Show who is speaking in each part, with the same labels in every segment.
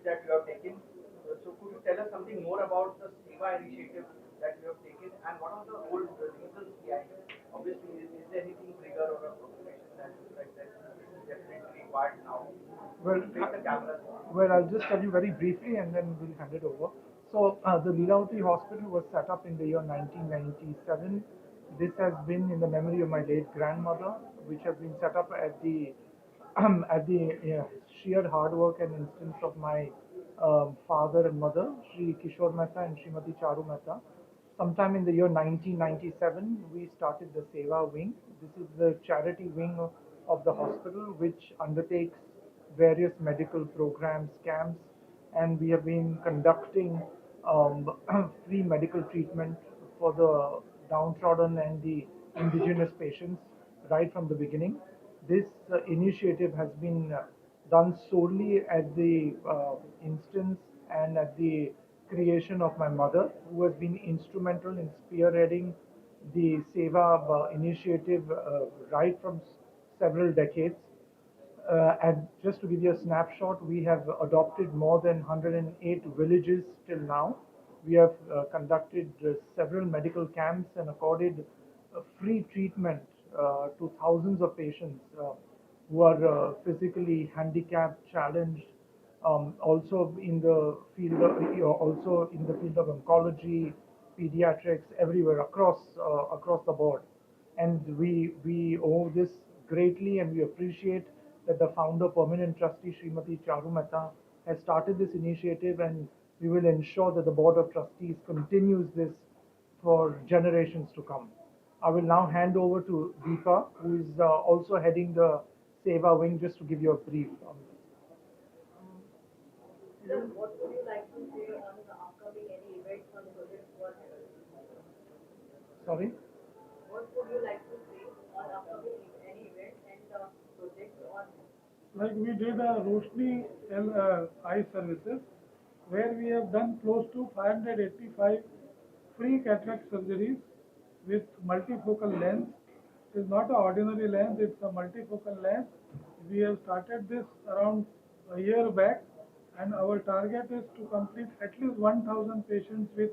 Speaker 1: that you have taken. So could you tell us something more about the Seva initiative that you have taken, and what are the whole reasons behind it? Obviously, is there anything trigger or a proclamation that is like that this is definitely required now?
Speaker 2: Well,
Speaker 1: Take the cameras.
Speaker 2: well, I'll just tell you very briefly and then we'll hand it over. So, the Leelavati Hospital was set up in the year 1997. This has been in the memory of my late grandmother, which has been set up at the sheer hard work and instance of my father and mother, Sri Kishore Mehta and Srimati Charu Mehta. Sometime in the year 1997, we started the Seva wing. This is the charity wing of the hospital, which undertakes various medical programs, camps, and we have been conducting um, free medical treatment for the downtrodden and the indigenous patients right from the beginning. This initiative has been done solely at the instance and at the creation of my mother, who has been instrumental in spearheading the Seva initiative right from several decades. And just to give you a snapshot, we have adopted more than 108 villages till now. We have conducted several medical camps and accorded free treatment to thousands of patients who are physically handicapped, challenged, also in the field of oncology, pediatrics, everywhere across the board. And we owe this greatly, and we appreciate that the founder, permanent trustee Srimati Charu Mehta, has started this initiative, and we will ensure that the board of trustees continues this for generations to come. I will now hand over to Deepa, who is also heading the Seva wing, just to give you a brief on this.
Speaker 3: Sir, what would you like to say on the upcoming any events on projects for
Speaker 2: Sorry?
Speaker 3: what would you like to say on upcoming any events and projects on
Speaker 4: Like we did a Roshni eye services where we have done close to 585 free cataract surgeries with multifocal lens. It is not an ordinary lens, it's a multifocal lens. We have started this around a year back, and our target is to complete at least 1000 patients with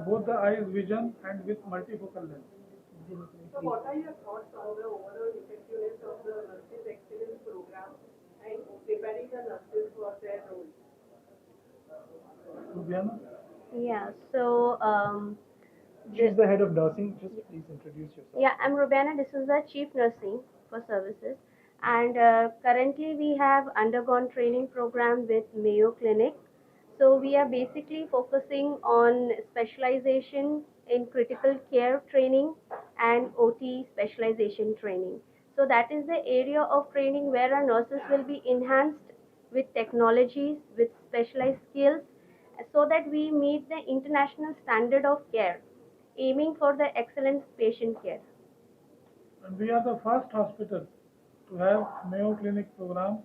Speaker 4: both the eyes vision and with multifocal lens.
Speaker 3: so what are your thoughts on the overall effectiveness of the Nurses Excellence Program and preparing the nurses for their role?
Speaker 4: Lubiana?
Speaker 5: Yeah, so
Speaker 2: She's the head of nursing. Just please introduce yourself.
Speaker 5: yeah, I'm Rubiana D'Souza, Chief Nursing for Services, and currently we have undergone training program with Mayo Clinic. So we are basically focusing on specialization in critical care training and OT specialization training. So that is the area of training where our nurses will be enhanced with technologies, with specialized skills, so that we meet the international standard of care, aiming for the excellent patient care.
Speaker 4: And we are the first hospital to have Mayo Clinic program.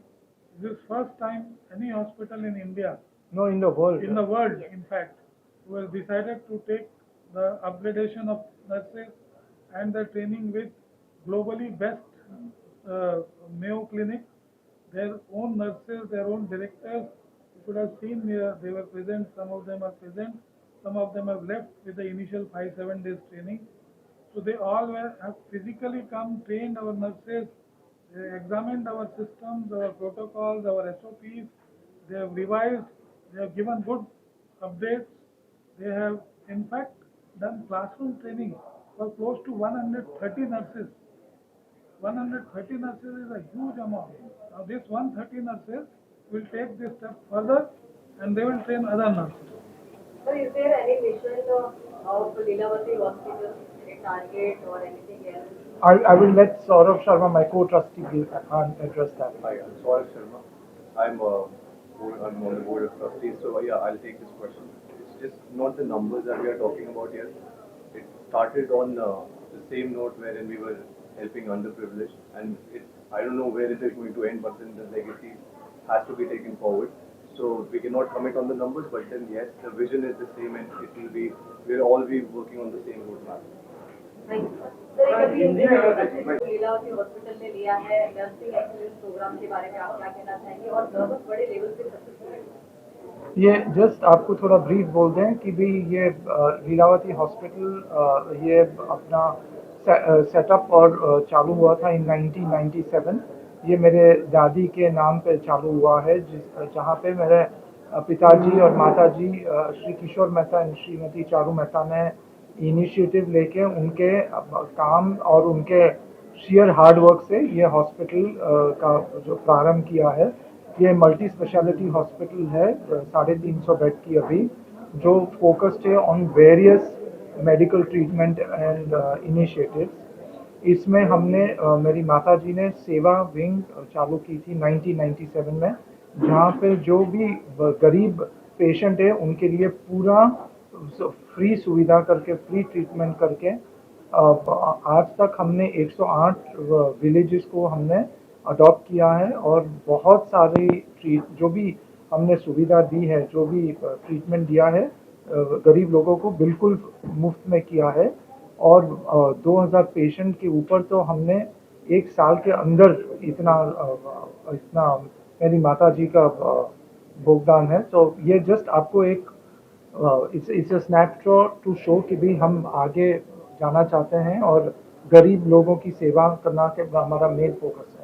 Speaker 4: This is first time any hospital in India,
Speaker 2: No, in the world.
Speaker 4: in the world, in fact, who has decided to take the upgradation of nurses and the training with globally best Mayo Clinic, their own nurses, their own directors. You should have seen here, they were present, some of them are present, some of them have left with the initial 5-7 days training. So they all have physically come, trained our nurses, they examined our systems, our protocols, our SOPs, they have revised, they have given good updates, they have in fact done classroom training for close to 130 nurses. 130 nurses is a huge amount. Now this 130 nurses will take this step further and they will train other nurses.
Speaker 3: So is there any mission of Leelavati Hospital, any target or anything else?
Speaker 2: I will let Saurav Sharma, my co-trustee, address that.
Speaker 6: Hi, I'm Saurabh Sharma. I'm on the board of trustees, so yeah, I'll take this question. It's just not the numbers that we are talking about here. It started on the same note wherein we were helping underprivileged, and I don't know where it is going to end, but then the legacy has to be taken forward. So we cannot commit on the numbers, but then yes, the vision is the same, and we'll all be working on the same roadmap.
Speaker 7: Lilavati hospital ने लिया है nursing excellence programme के बारे में आप क्या कहना चाहेंगे और बहुत बड़े लेवल पे सक्सेस हुए?
Speaker 2: ये जस्ट आपको थोड़ा ब्रीफ बोल दें कि भी ये लीलावती हॉस्पिटल ये अपना सेटअप और चालू हुआ था इन 1997। ये मेरे दादी के नाम पे चालू हुआ है, जहाँ पे मेरे पिताजी और माताजी श्री किशोर मेहता और श्रीमती चारू मेहता ने इनिशिएटिव लेके उनके काम और उनके शेयर हार्ड वर्क से ये हॉस्पिटल का जो प्रारंभ किया है। ये मल्टी स्पेशलिटी हॉस्पिटल है, 350 बेड की अभी, जो फोकस्ड है on various medical treatment and initiatives. इसमें हमने मेरी माताजी ने सेवा विंग चालू की थी 1997 में, जहाँ पे जो भी गरीब पेशेंट है उनके लिए पूरा फ्री सुविधा करके, फ्री ट्रीटमेंट करके आज तक हमने 108 विलेजेस को हमने अडॉप्ट किया है और बहुत सारी जो भी हमने सुविधा दी है, जो भी ट्रीटमेंट दिया है गरीब लोगों को बिल्कुल मुफ्त में किया है। और 2000 पेशेंट के ऊपर तो हमने एक साल के अंदर इतना मेरी माता जी का योगदान है। तो ये जस्ट आपको एक it's a snapshot to show कि भी हम आगे जाना चाहते हैं और गरीब लोगों की सेवा करना के हमारा मेन फोकस है।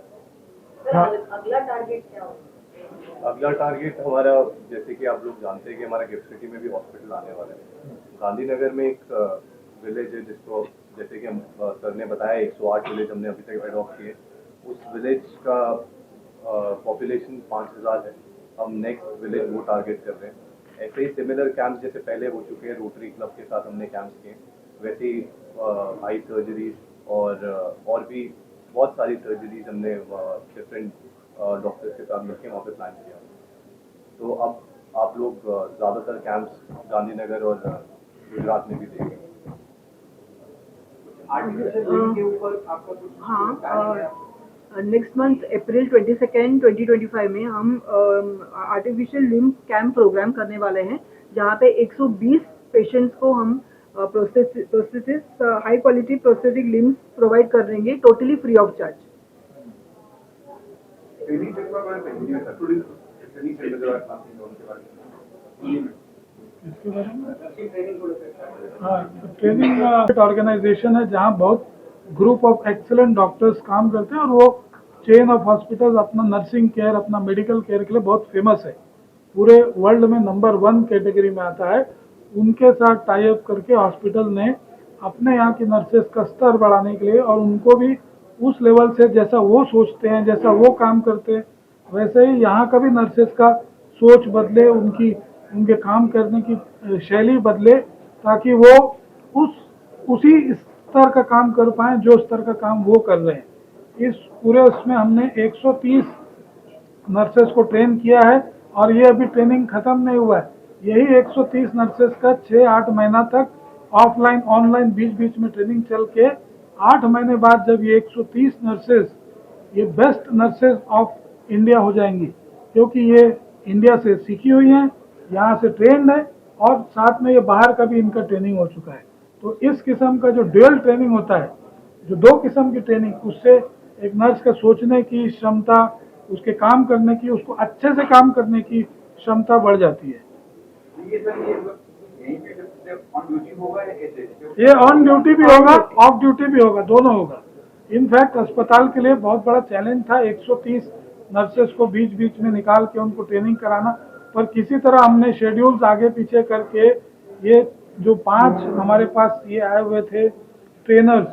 Speaker 2: हाँ।
Speaker 7: अगला टारगेट क्या होगा?
Speaker 6: अगला टारगेट हमारा, जैसे कि आप लोग जानते हैं कि हमारा गिफ्ट सिटी में भी हॉस्पिटल आने वाला है। गांधीनगर में एक विलेज है जिसको, जैसे कि हम सर ने बताया, 108 विलेज हमने अभी तक अडॉप्ट किए। उस विलेज का पॉपुलेशन 5000 है। हम नेक्स्ट विलेज वो टारगेट कर रहे हैं। ऐसे ही सिमिलर कैंप्स जैसे पहले हो चुके हैं, रोटरी क्लब के साथ हमने कैंप्स किए, वैसे ही आई सर्जरीज और भी बहुत सारी सर्जरीज हमने डिफरेंट डॉक्टर्स के साथ मिलकर वहाँ पे प्लान किया। तो अब आप लोग ज़्यादातर कैंप्स गांधीनगर और गुजरात में भी देखेंगे।
Speaker 8: हाँ, नेक्स्ट मंथ अप्रैल 22 2025 में हम आर्टिफिशियल लिम्ब कैंप प्रोग्राम करने वाले हैं, जहाँ पे 120 पेशेंट्स को हम prosthesis high quality prosthetic limbs provide कर देंगे, टोटली फ्री ऑफ चार्ज।
Speaker 4: इसके बारे में हाँ, ट्रेनिंग ऑर्गेनाइजेशन है जहाँ बहुत ग्रुप ऑफ एक्सीलेंट डॉक्टर्स काम करते हैं और वो चेन ऑफ हॉस्पिटल्स अपना नर्सिंग केयर, अपना मेडिकल केयर के लिए बहुत फेमस है, पूरे वर्ल्ड में नंबर 1 कैटेगरी में आता है। उनके साथ टाई अप करके हॉस्पिटल ने अपने यहाँ की नर्सेस का स्तर बढ़ाने के लिए और उनको भी उस लेवल से जैसा वो सोचते हैं, जैसा वो काम करते हैं, वैसे ही यहाँ का भी नर्सेस का सोच बदले, उनके काम करने की शैली बदले, ताकि वो उसी स्तर का काम कर पाएं जो स्तर का काम वो कर रहे हैं। इस पूरे उसमें हमने 130 नर्सेस को ट्रेन किया है और ये अभी ट्रेनिंग खत्म नहीं हुआ है। यही 130 नर्सेस का 6-8 महीना तक ऑफलाइन ऑनलाइन बीच बीच में ट्रेनिंग चल के 8 महीने बाद जब ये 130 नर्सेस ये बेस्ट नर्सेस ऑफ इंडिया हो जाएंगी, क्योंकि ये इंडिया से सीखी हुई हैं, यहाँ से ट्रेंड है और साथ में ये बाहर का भी इनका ट्रेनिंग हो चुका है। तो इस किस्म का जो ड्यूअल ट्रेनिंग होता है, जो 2 किस्म की ट्रेनिंग, उससे एक नर्स का सोचने की क्षमता, उसके काम करने की, उसको अच्छे से काम करने की क्षमता बढ़ जाती है। ये ऑन ड्यूटी भी होगा, ऑफ ड्यूटी भी होगा, दोनों होगा। इनफैक्ट अस्पताल के लिए बहुत बड़ा चैलेंज था 130 नर्सेस को बीच बीच में निकाल के उनको ट्रेनिंग कराना, पर किसी तरह हमने शेड्यूल्स आगे पीछे करके ये जो 5 हमारे पास ये आए हुए थे ट्रेनर्स,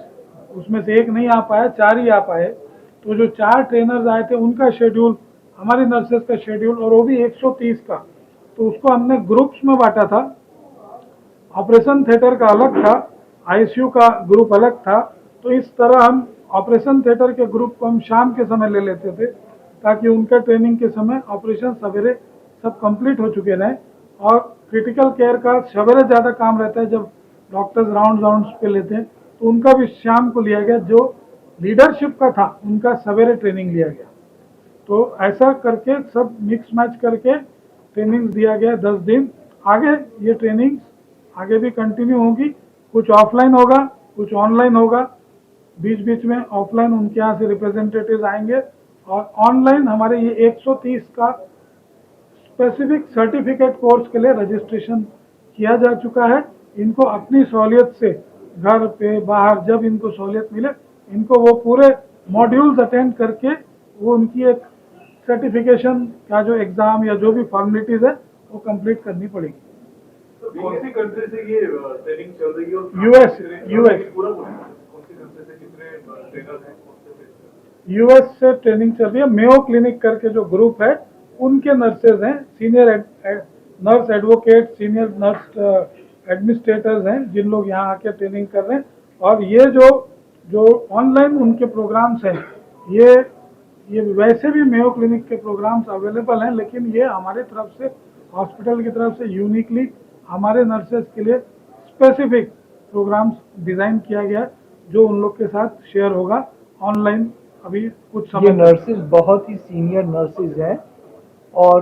Speaker 4: उसमें से एक नहीं आ पाया, 4 ही आ पाए। तो जो 4 ट्रेनर्स आए थे उनका शेड्यूल, हमारी नर्सेस का शेड्यूल, और वो भी 130 का, तो उसको हमने ग्रुप्स में बांटा था। ऑपरेशन थिएटर का अलग था, आईसीयू का ग्रुप अलग था। तो इस तरह हम ऑपरेशन थिएटर के ग्रुप को हम शाम के समय ले लेते थे, ताकि उनका ट्रेनिंग के समय ऑपरेशन सवेरे सब कंप्लीट हो चुके रहे। और क्रिटिकल केयर का सवेरे ज़्यादा काम रहता है, जब डॉक्टर्स राउंड्स पे लेते हैं, तो उनका भी शाम को लिया गया। जो लीडरशिप का था उनका सवेरे ट्रेनिंग लिया गया। तो ऐसा करके सब मिक्स मैच करके ट्रेनिंग दिया गया 10 दिन। आगे ये ट्रेनिंग्स आगे भी कंटिन्यू होगी, कुछ ऑफलाइन होगा, कुछ ऑनलाइन होगा, बीच बीच में ऑफलाइन उनके यहाँ से रिप्रेजेंटेटिव्स आएंगे, और ऑनलाइन हमारे ये 130 का स्पेसिफिक सर्टिफिकेट कोर्स के लिए रजिस्ट्रेशन किया जा चुका है। इनको अपनी सहूलियत से घर पे बाहर जब इनको सहूलियत मिले, इनको वो पूरे मॉड्यूल्स अटेंड करके वो उनकी एक सर्टिफिकेशन का जो एग्ज़ाम या जो भी फॉर्मेलिटीज़ है वो कंप्लीट करनी पड़ेगी।
Speaker 9: तो कौन सी कंट्री से ये ट्रेनिंग चल रही है और
Speaker 4: यूएस
Speaker 9: पूरा कौन सी कंट्री से कितने ट्रेनर हैं?
Speaker 4: यूएस से ट्रेनिंग चल रही है। मेयो क्लिनिक करके जो ग्रुप है उनके नर्सेज हैं, senior nurse advocate, senior nurse administrators हैं जिन लोग यहाँ आके ट्रेनिंग कर रहे हैं। और ये जो ऑनलाइन उनके प्रोग्राम्स हैं, ये वैसे भी मेयो क्लिनिक के प्रोग्राम्स अवेलेबल हैं, लेकिन ये हमारे तरफ से हॉस्पिटल की तरफ से यूनिकली हमारे नर्सेज के लिए स्पेसिफिक प्रोग्राम्स डिज़ाइन किया गया है जो उन लोग के साथ शेयर होगा ऑनलाइन अभी कुछ
Speaker 2: ये
Speaker 4: समय।
Speaker 2: नर्सेज बहुत ही सीनियर नर्सेज हैं और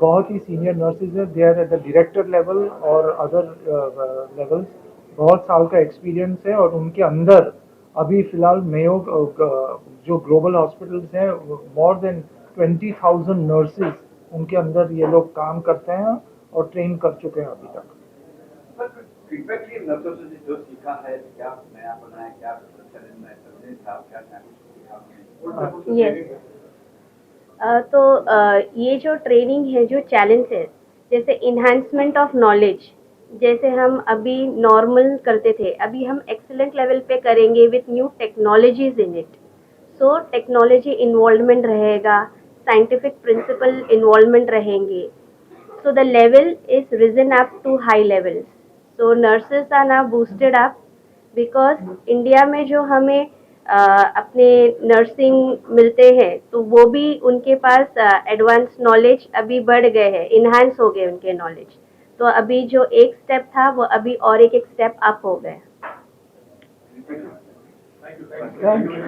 Speaker 2: बहुत ही सीनियर नर्सेज हैं। They are at the director level और अदर लेवल्स। बहुत साल का एक्सपीरियंस है और उनके अंदर अभी फिलहाल मेयो जो ग्लोबल हॉस्पिटल्स हैं, मोर देन 20,000 नर्सेज उनके अंदर ये लोग काम करते हैं और ट्रेन कर चुके हैं अभी तक।
Speaker 1: फीडबैक लिए नर्सों से जो सीखा है, क्या नया बना है, क्या चैलेंज था, क्या सीखा?
Speaker 5: यस, तो ये जो ट्रेनिंग है, जो चैलेंज है, जैसे इन्हांसमेंट ऑफ नॉलेज, जैसे हम अभी नॉर्मल करते थे, अभी हम एक्सीलेंट लेवल पे करेंगे with new technologies in it. So technology involvement रहेगा, साइंटिफिक प्रिंसिपल इन्वॉल्वमेंट रहेंगे। So the level is risen up to high levels. So nurses are now boosted up because India में जो हमें अपने नर्सिंग मिलते हैं, तो वो भी उनके पास एडवांस नॉलेज अभी बढ़ गए हैं, इन्हांस हो गए उनके नॉलेज। तो अभी जो एक स्टेप था वो अभी और एक स्टेप अप हो गए।
Speaker 9: Thank you.